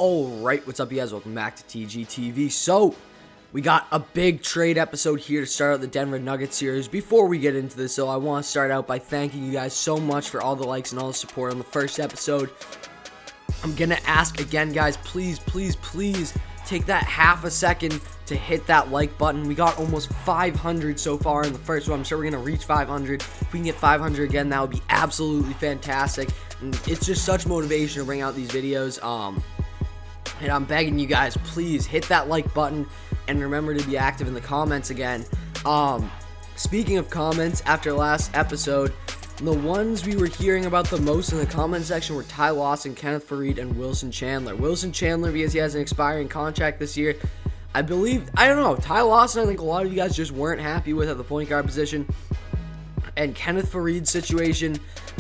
Alright, what's up you guys? Welcome back to TGTV. So, we got a big trade episode here to start out the Denver Nuggets series. Before we get into this, though, I want to start out by thanking you guys so much for all the likes and all the support on the first episode. I'm going to ask again, guys, please take that half a second to hit that like button. We got almost 500 so far in the first one. I'm sure we're going to reach 500. If we can get 500 again, that would be absolutely fantastic. And it's just such motivation to bring out these videos. And I'm begging you guys, please hit that like button and remember to be active in the comments again. Speaking of comments, after last episode, the ones we were hearing about the most in the comment section were Ty Lawson, Kenneth Faried, and Wilson Chandler. Wilson Chandler because he has an expiring contract this year. I don't know, Ty Lawson I think a lot of you guys just weren't happy with at the point guard position. And Kenneth Faried's situation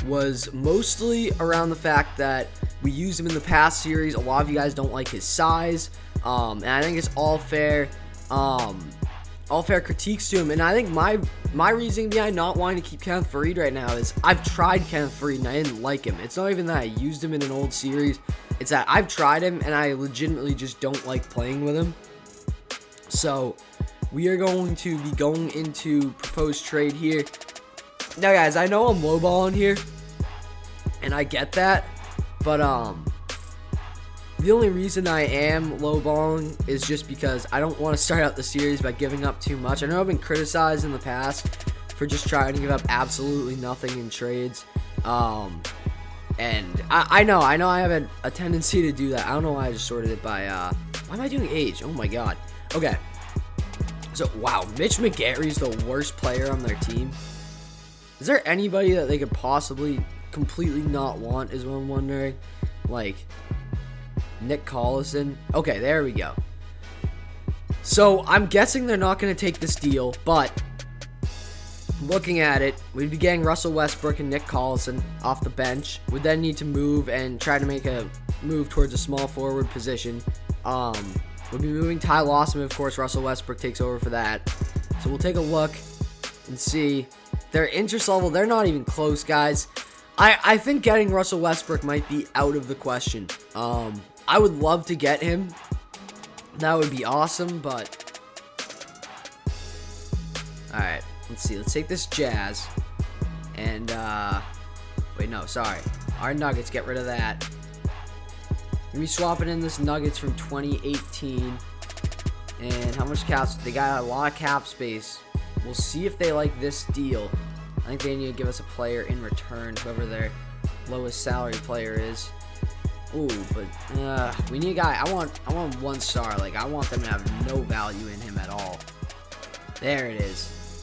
was mostly around the fact that we used him in the past series. A lot of you guys don't like his size, and I think it's all fair critiques to him. And I think my reasoning behind not wanting to keep Kenneth Faried right now is I've tried Kenneth Faried and I didn't like him. It's not even that I used him in an old series. It's that I've tried him and I legitimately just don't like playing with him. So we are going to be going into proposed trade here. Now, guys, I know I'm lowballing here, and I get that, but the only reason I am lowballing is just because I don't want to start out the series by giving up too much. I know I've been criticized in the past for just trying to give up absolutely nothing in trades, and I know I have a tendency to do that. I don't know why I just sorted it by, why am I doing age? Oh my god. Okay, so, wow, Mitch McGary's the worst player on their team. Is there anybody that they could possibly completely not want is what I'm wondering? Like, Nick Collison? Okay, there we go. So, I'm guessing they're not going to take this deal, but looking at it, we'd be getting Russell Westbrook and Nick Collison off the bench. We'd then need to move and try to make a move towards a small forward position. We'll be moving Ty Lawson, of course. Russell Westbrook takes over for that. So, we'll take a look and see. Their interest level, they're not even close, guys. I think getting Russell Westbrook might be out of the question. I would love to get him. That would be awesome, but... Alright, let's see. Let's take this Jazz. And, wait, no, sorry. Our Nuggets, get rid of that. We're swapping in this Nuggets from 2018. And how much cap? They got a lot of cap space. We'll see if they like this deal. I think they need to give us a player in return, whoever their lowest salary player is. Ooh, but we need a guy. I want 1 star. Like, I want them to have no value in him at all. There it is.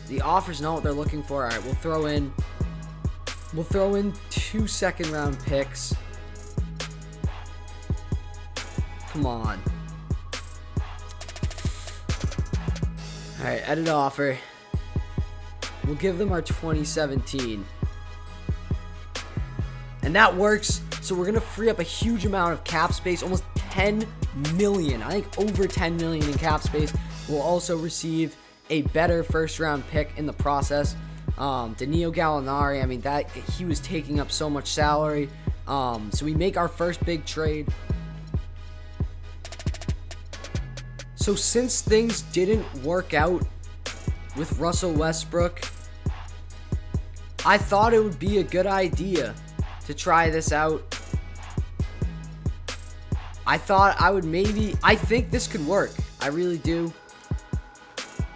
The offers know what they're looking for. All right, we'll throw in 2 second-round picks. Come on. Alright, edit offer. We'll give them our 2017. And that works. So we're going to free up a huge amount of cap space. Almost 10 million. I think over 10 million in cap space. We'll also receive a better first round pick in the process. Danilo Gallinari, I mean, he was taking up so much salary. So we make our first big trade. So since things didn't work out with Russell Westbrook, I thought it would be a good idea to try this out. I thought I think this could work. I really do.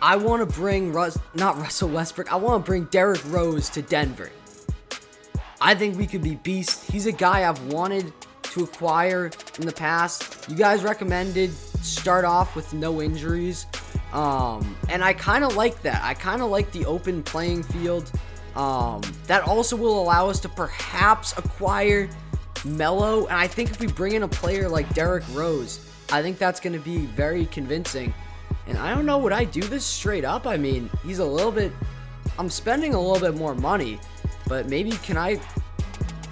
I want to bring not Russell Westbrook. I want to bring Derrick Rose to Denver. I think we could be beasts. He's a guy I've wanted to acquire in the past. You guys recommended start off with no injuries, and I kind of like that. I kind of like the open playing field. That also will allow us to perhaps acquire Melo, and I think if we bring in a player like Derrick Rose, I think that's going to be very convincing. And I don't know, would I do this straight up? I mean, I'm spending a little bit more money, but maybe can I...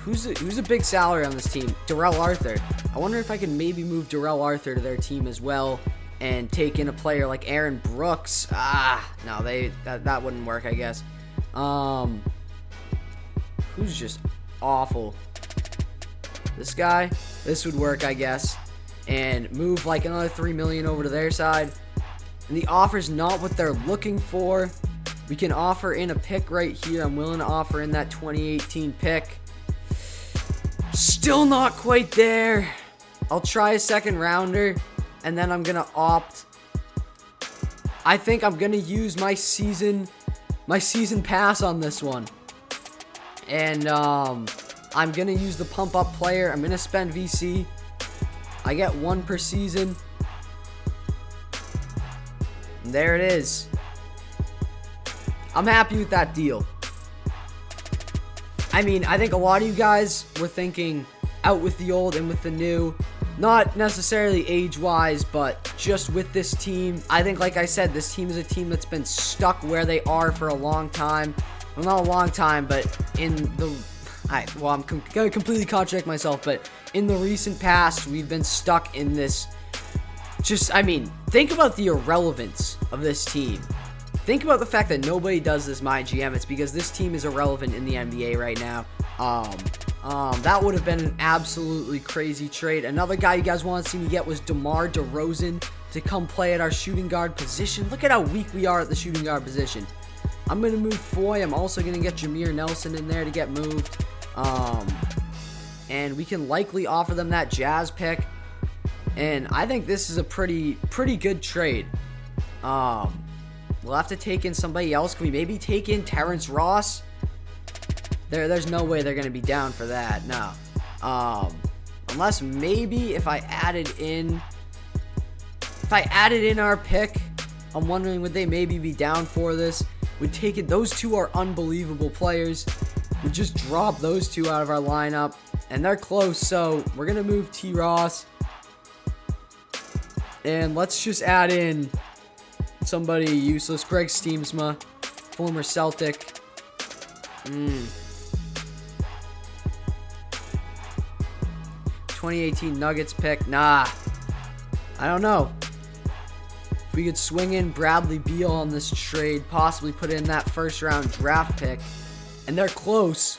Who's a big salary on this team? Darrell Arthur. I wonder if I can maybe move Darrell Arthur to their team as well and take in a player like Aaron Brooks. No, that wouldn't work, I guess. Who's just awful? This guy? This would work, I guess. and move like another 3 million over to their side. And the offer's not what they're looking for. We can offer in a pick right here. I'm willing to offer in that 2018 pick. Still not quite there. I'll try a second rounder, and then I'm gonna opt. I think I'm gonna use my season pass on this one, and I'm gonna use the pump up player. I'm gonna spend VC. I get 1 per season. And there it is. I'm happy with that deal. I mean, I think a lot of you guys were thinking out with the old and with the new. Not necessarily age-wise, but just with this team. I think, like I said, this team is a team that's been stuck where they are for a long time. Well, not a long time, but in the... I'm going to completely contradict myself, but in the recent past, we've been stuck in this... think about the irrelevance of this team. Think about the fact that nobody does this MyGM. It's because this team is irrelevant in the NBA right now. That would have been an absolutely crazy trade. Another guy you guys want to see me get was DeMar DeRozan to come play at our shooting guard position. Look at how weak we are at the shooting guard position. I'm going to move Foy. I'm also going to get Jameer Nelson in there to get moved. And we can likely offer them that Jazz pick. And I think this is a pretty good trade. We'll have to take in somebody else. Can we maybe take in Terrence Ross? There's no way they're going to be down for that. No. Unless maybe if I added in our pick, I'm wondering would they maybe be down for this? We'd take it. Those two are unbelievable players. We'd just drop those two out of our lineup, and they're close. So we're going to move T. Ross. And let's just add in somebody useless. Greg Steamsma, former Celtic. 2018 Nuggets pick. Nah. I don't know. If we could swing in Bradley Beal on this trade, possibly put in that first round draft pick. And they're close.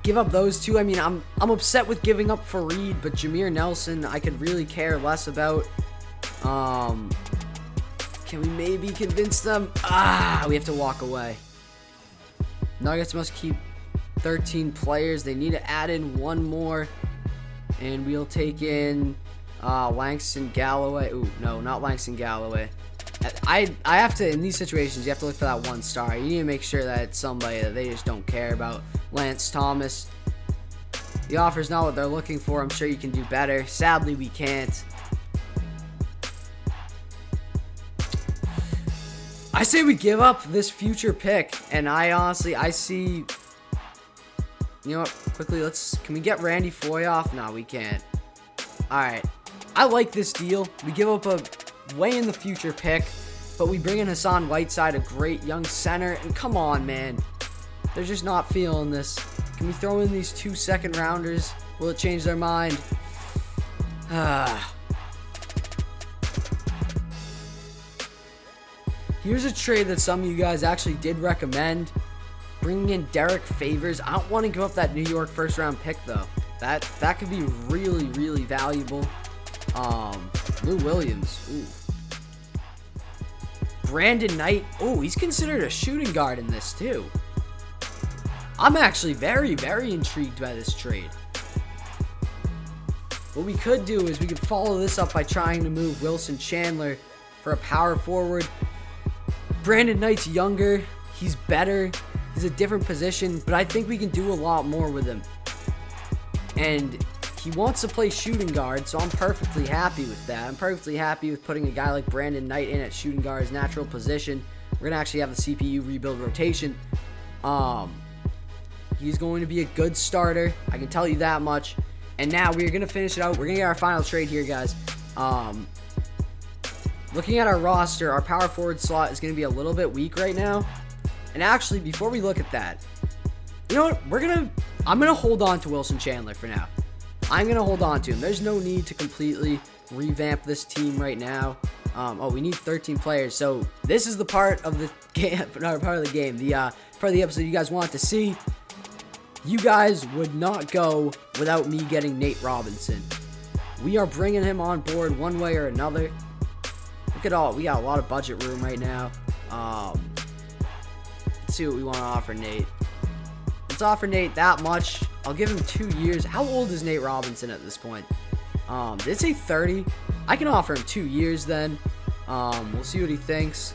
Give up those two. I mean, I'm upset with giving up Fareed, but Jameer Nelson, I could really care less about. Can we maybe convince them? We have to walk away. Nuggets must keep 13 players. They need to add in one more. And we'll take in Langston Galloway. Ooh, no, not Langston Galloway. I have to, in these situations, you have to look for that one star. You need to make sure that it's somebody that they just don't care about. Lance Thomas. The offer's not what they're looking for. I'm sure you can do better. Sadly, we can't. I say we give up this future pick, and I see, you know what, quickly, can we get Randy Foy off? No, we can't. Alright, I like this deal. We give up a way in the future pick, but we bring in Hassan Whiteside, a great young center, and come on, man. They're just not feeling this. Can we throw in these 2 second rounders? Will it change their mind? Here's a trade that some of you guys actually did recommend. Bringing in Derek Favors. I don't want to give up that New York first round pick though. That could be really, really valuable. Lou Williams. Ooh. Brandon Knight. Oh, he's considered a shooting guard in this too. I'm actually very, very intrigued by this trade. What we could do is we could follow this up by trying to move Wilson Chandler for a power forward. Brandon Knight's younger. He's better. He's a different position, but I think we can do a lot more with him. And he wants to play shooting guard, so I'm perfectly happy with that. I'm perfectly happy with putting a guy like Brandon Knight in at shooting guard, his natural position. We're going to actually have the CPU rebuild rotation. He's going to be a good starter. I can tell you that much. And now we're going to finish it out. We're going to get our final trade here, guys. Looking at our roster, our power forward slot is going to be a little bit weak right now. And actually, before we look at that, you know what? I'm going to hold on to Wilson Chandler for now. I'm going to hold on to him. There's no need to completely revamp this team right now. We need 13 players. So this is the part of the game, the part of the episode you guys want to see. You guys would not go without me getting Nate Robinson. We are bringing him on board one way or another. Look at all. We got a lot of budget room right now. Let's see what we want to offer Nate. Let's offer Nate that much. I'll give him 2 years. How old is Nate Robinson at this point? Did it say 30? I can offer him 2 years then. We'll see what he thinks.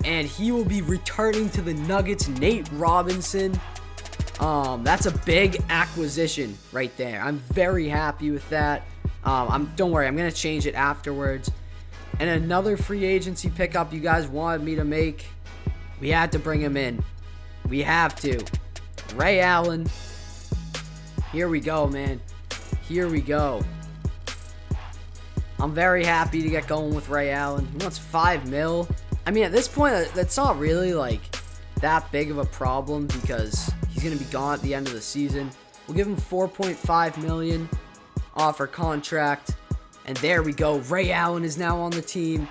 And he will be returning to the Nuggets. Nate Robinson. That's a big acquisition right there. I'm very happy with that. Don't worry, I'm gonna change it afterwards. And another free agency pickup you guys wanted me to make. We had to bring him in. We have to. Ray Allen. Here we go, man. Here we go. I'm very happy to get going with Ray Allen. He wants $5 million. I mean, at this point, that's not really like that big of a problem because he's going to be gone at the end of the season. We'll give him $4.5 million offer contract. And there we go. Ray Allen is now on the team.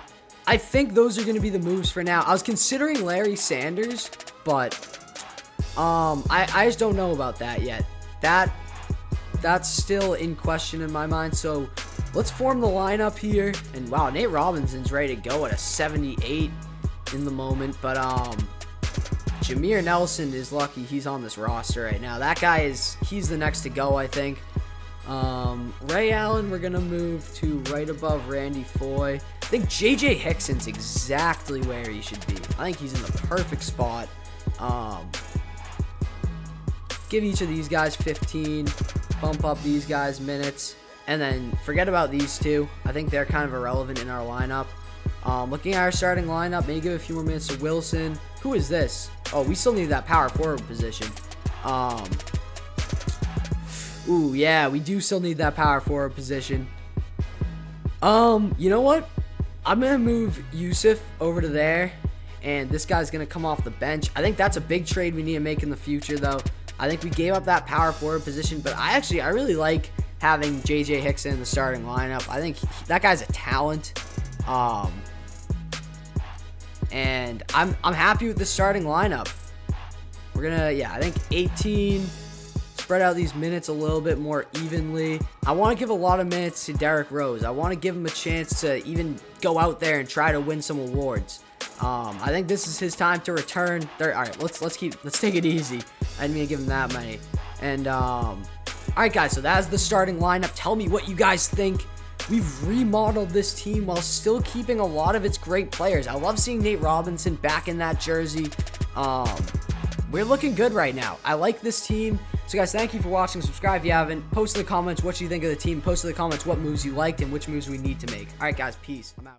I think those are going to be the moves for now. I was considering Larry Sanders, but I just don't know about that yet. That's still in question in my mind. So let's form the lineup here. And wow, Nate Robinson's ready to go at a 78 in the moment. But Jameer Nelson is lucky he's on this roster right now. That guy he's the next to go, I think. Ray Allen, we're gonna move to right above Randy Foye. I think JJ Hickson's exactly where he should be. I think he's in the perfect spot. Give each of these guys 15, bump up these guys minutes, and then forget about these two. I think they're kind of irrelevant in our lineup. Looking at our starting lineup, maybe give a few more minutes to Wilson. Who is this? Oh, we still need that power forward position. Ooh, yeah, we do still need that power forward position. You know what? I'm going to move Yusuf over to there, and this guy's going to come off the bench. I think that's a big trade we need to make in the future, though. I think we gave up that power forward position, but I really like having JJ Hickson in the starting lineup. I think that guy's a talent. And I'm happy with the starting lineup. We're going to, I think 18... spread out these minutes a little bit more evenly. I want to give a lot of minutes to Derrick Rose. I want to give him a chance to even go out there and try to win some awards. I think this is his time to return. All right, let's take it easy. I didn't mean to give him that many. And all right, guys. So that's the starting lineup. Tell me what you guys think. We've remodeled this team while still keeping a lot of its great players. I love seeing Nate Robinson back in that jersey. We're looking good right now. I like this team. So guys, thank you for watching. Subscribe if you haven't. Post in the comments what you think of the team. Post in the comments what moves you liked and which moves we need to make. All right, guys, peace. I'm out.